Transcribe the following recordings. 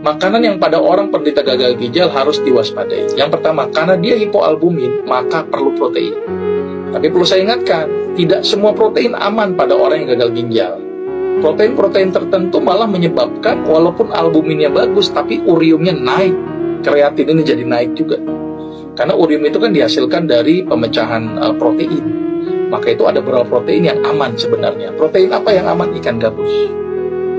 makanan yang pada orang penderita gagal ginjal harus diwaspadai. Yang pertama, karena dia hipoalbumin, maka perlu protein. Tapi perlu saya ingatkan, tidak semua protein aman pada orang yang gagal ginjal. Protein-protein tertentu malah menyebabkan walaupun albuminnya bagus, tapi uriumnya naik. Kreatin ini jadi naik juga. Karena urium itu kan dihasilkan dari pemecahan protein. Maka itu ada beberapa protein yang aman sebenarnya. Protein apa yang aman? Ikan gabus.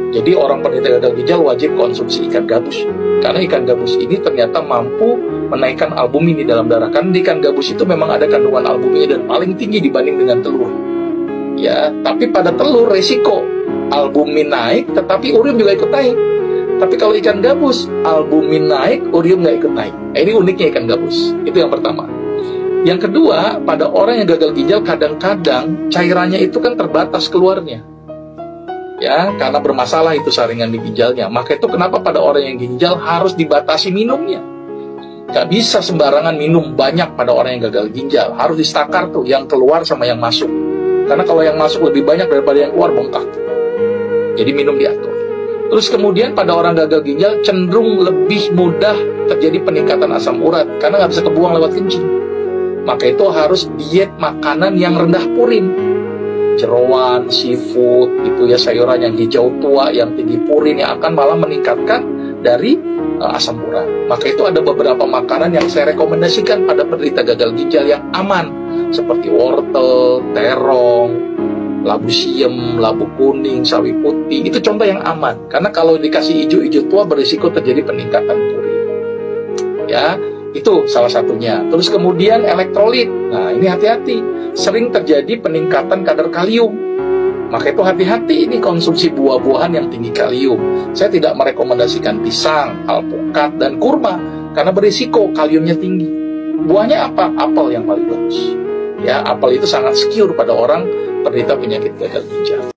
Jadi orang penderita gagal ginjal wajib konsumsi ikan gabus. Karena ikan gabus ini ternyata mampu menaikkan albumin di dalam darah. Karena di ikan gabus itu memang ada kandungan albumin dan paling tinggi dibanding dengan telur. Ya, tapi pada telur resiko albumin naik, tetapi urium juga ikut naik. Tapi kalau ikan gabus, albumin naik, urium nggak ikut naik. Ini uniknya ikan gabus. Itu yang pertama. Yang kedua, pada orang yang gagal ginjal kadang-kadang cairannya itu kan terbatas keluarnya. Ya, karena bermasalah itu saringan di ginjalnya. Maka itu kenapa pada orang yang ginjal harus dibatasi minumnya. Gak bisa sembarangan minum banyak pada orang yang gagal ginjal. Harus distakar tuh, yang keluar sama yang masuk. Karena kalau yang masuk lebih banyak daripada yang keluar, bengkak. Jadi minum diatur. Terus kemudian pada orang gagal ginjal cenderung lebih mudah terjadi peningkatan asam urat karena nggak bisa kebuang lewat kencing. Maka itu harus diet makanan yang rendah purin. Jeroan, seafood, itu ya sayuran yang hijau tua, yang tinggi purin yang akan malah meningkatkan dari asam urat. Maka itu ada beberapa makanan yang saya rekomendasikan pada penderita gagal ginjal yang aman. Seperti wortel, terong, labu siam, labu kuning, sawi putih, itu contoh yang aman. Karena kalau dikasih hijau-hijau tua berisiko terjadi peningkatan purin. Ya, itu salah satunya. Terus kemudian elektrolit. Nah, ini hati-hati. Sering terjadi peningkatan kadar kalium. Maka itu hati-hati ini konsumsi buah-buahan yang tinggi kalium. Saya tidak merekomendasikan pisang, alpukat, dan kurma karena berisiko kaliumnya tinggi. Buahnya apa? Apel yang paling bagus. Ya, apel itu sangat secure pada orang penderita penyakit gagal ginjal.